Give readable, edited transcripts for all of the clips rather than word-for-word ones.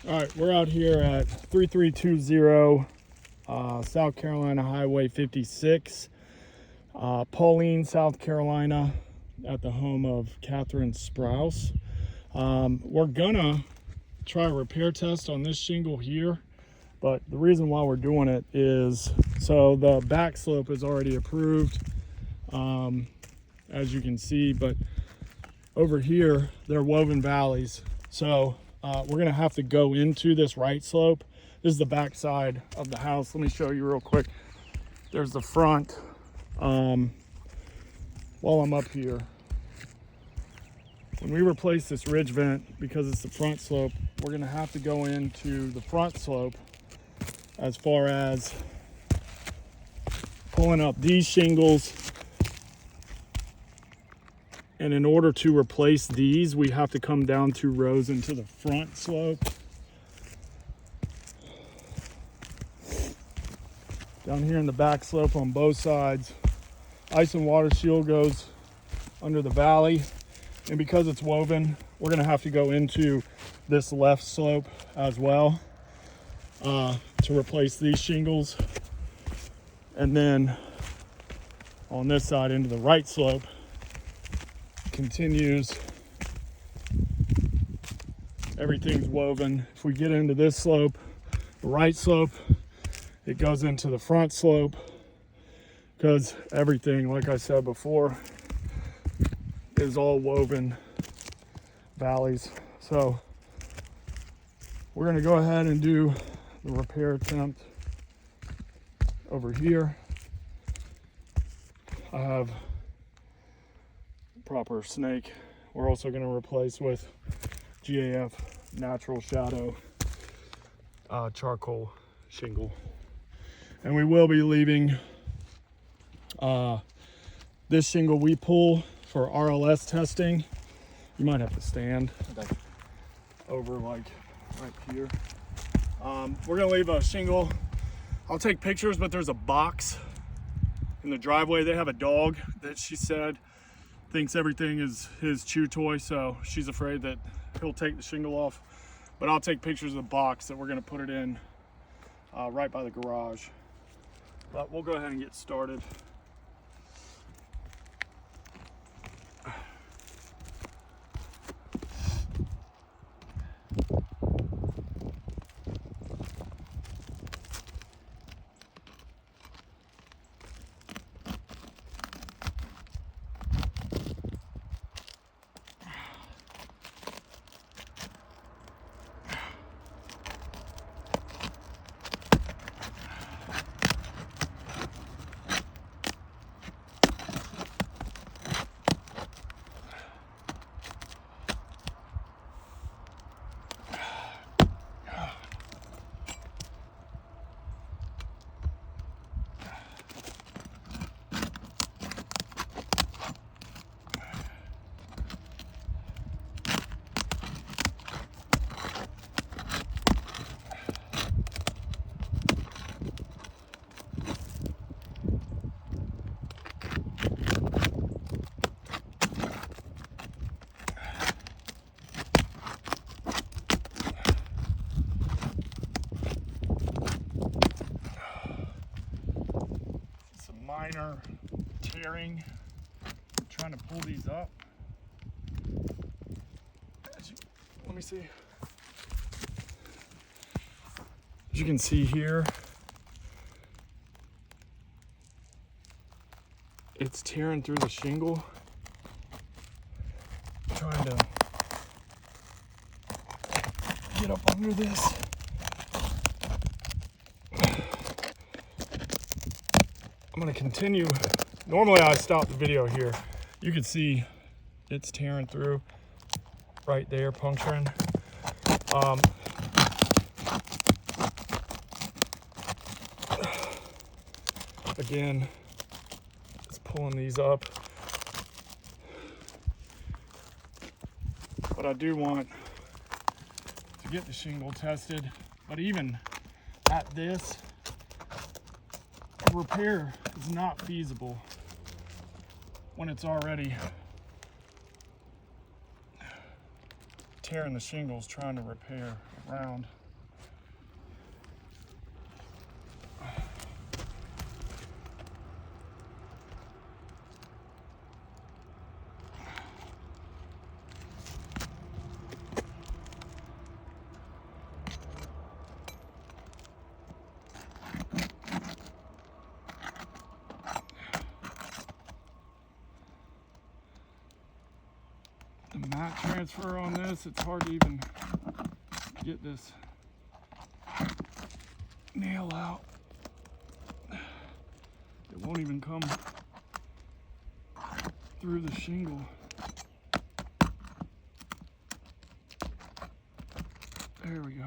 All right, we're out here at 3320 South Carolina Highway 56, Pauline, South Carolina, at the home of Catherine Sprouse. We're gonna try a repair test on this shingle here, but the reason why we're doing it is so the back slope is already approved, as you can see, but over here they're woven valleys. So we're gonna have to go into this right slope. This is the back side of the house. Let me show you real quick. There's the front. While I'm up here, when we replace this ridge vent, because it's the front slope, we're gonna have to go into the front slope as far as pulling up these shingles. And in order to replace these, we have to come down 2 rows into the front slope. Down here in the back slope on both sides, ice and water shield goes under the valley. And because it's woven, we're gonna have to go into this left slope as well to replace these shingles. And then on this side into the right slope, continues. Everything's woven. If we get into this slope, the right slope, it goes into the front slope because everything, like I said before, is all woven valleys. So we're going to go ahead and do the repair attempt over here. I have proper snake. We're also going to replace with GAF natural shadow charcoal shingle, and we will be leaving this shingle we pull for RLS testing. You might have to stand over like right here. We're gonna leave a shingle. I'll take pictures, but there's a box in the driveway. They have a dog that she said thinks everything is his chew toy, so she's afraid that he'll take the shingle off. But I'll take pictures of the box that we're gonna put it in right by the garage. But we'll go ahead and get started. Minor tearing. I'm trying to pull these up. Let me see. As you can see here, it's tearing through the shingle. I'm trying to get up under this. I'm gonna continue. Normally I stop the video here. You can see it's tearing through right there, puncturing. Again, just pulling these up. But I do want to get the shingle tested. But even at this, repair is not feasible when it's already tearing the shingles trying to repair around. The mat transfer on this, it's hard to even get this nail out. It won't even come through the shingle. There we go.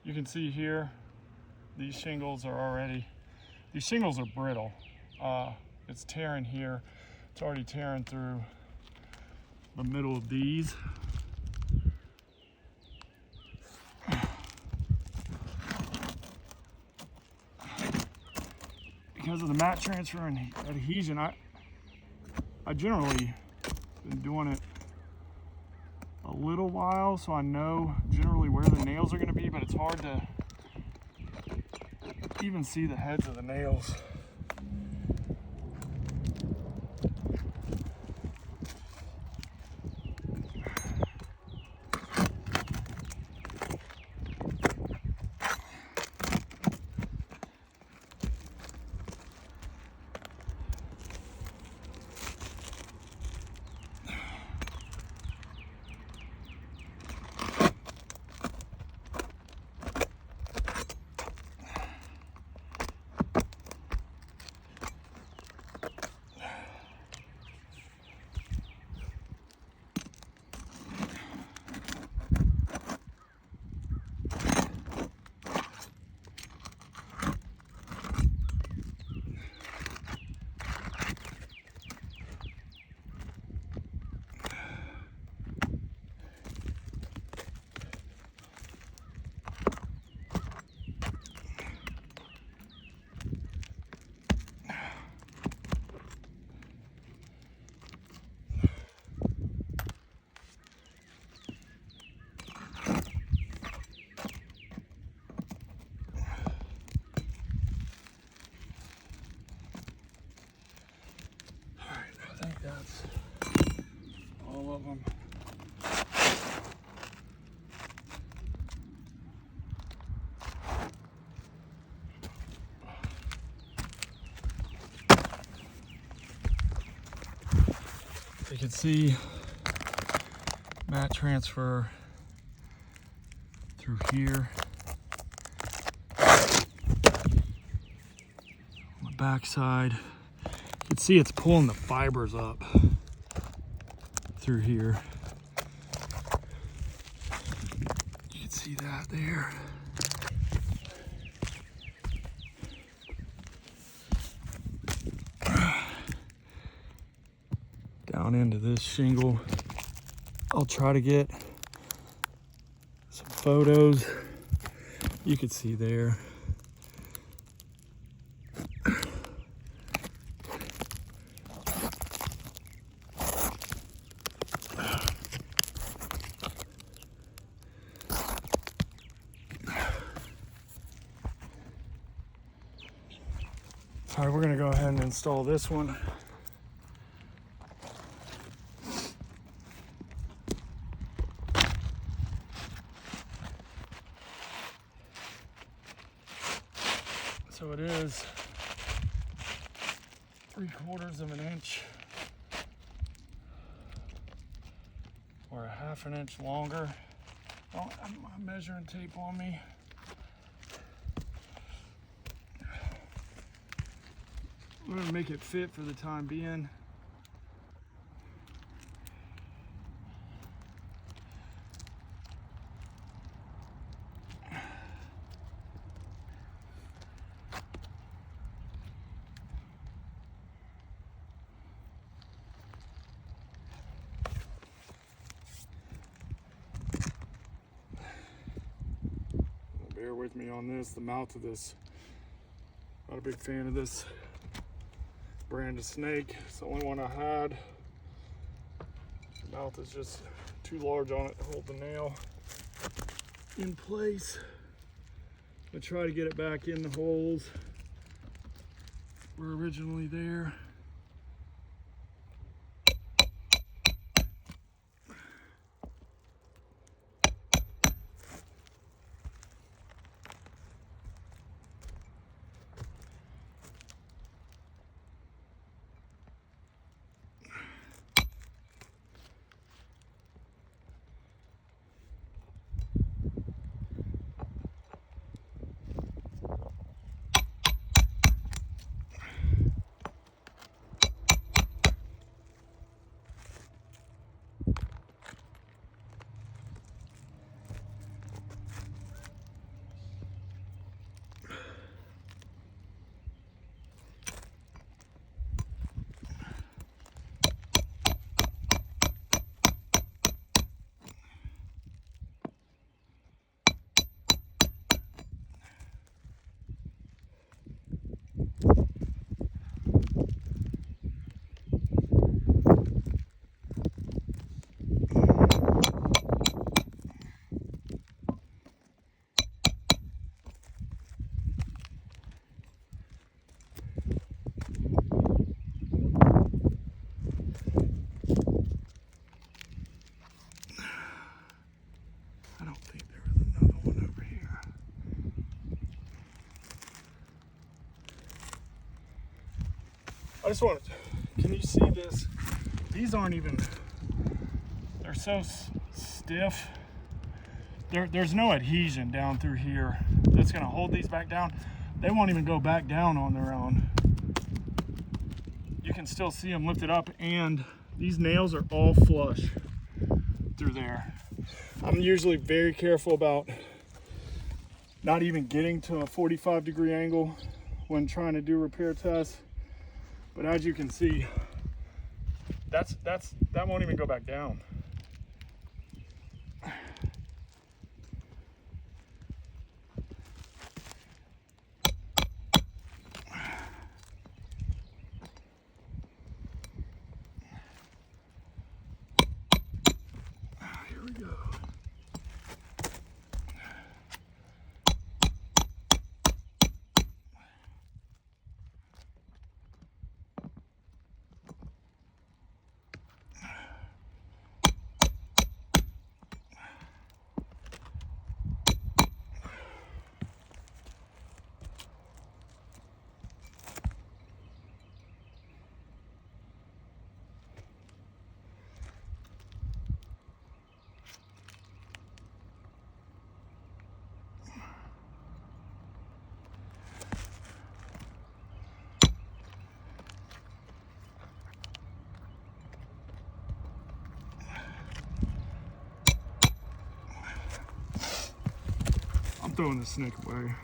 You can see here, these shingles are brittle. It's tearing here. It's already tearing through the middle of these. Because of the mat transfer and adhesion, I generally been doing it a little while, so I know generally where the nails are going to be, but it's hard to even see the heads of the nails. That's all of them. You can see mat transfer through here. On the back side. You can see it's pulling the fibers up through here. You can see that there. Down into this shingle. I'll try to get some photos. You can see there. All right, we're gonna go ahead and install this one. 3/4 of an inch or a 1/2 inch longer. I don't have my measuring tape on me. I'm gonna make it fit for the time being. Bear with me on this. The mouth of this, not a big fan of this brand of snake. It's the only one I had. The mouth is just too large on it to hold the nail in place. I'm gonna try to get it back in the holes were originally there. I just wanted to, can you see this? These aren't even, they're so stiff. There's no adhesion down through here that's gonna hold these back down. They won't even go back down on their own. You can still see them lifted up, and these nails are all flush through there. I'm usually very careful about not even getting to a 45-degree angle when trying to do repair tests. But as you can see, that won't even go back down. Here we go. I'm throwing the snake away.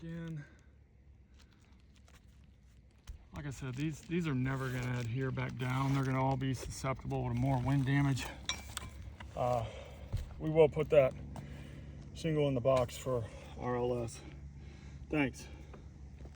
back in. Like I said, these are never going to adhere back down. They're going to all be susceptible to more wind damage. We will put that shingle in the box for RLS. Thanks.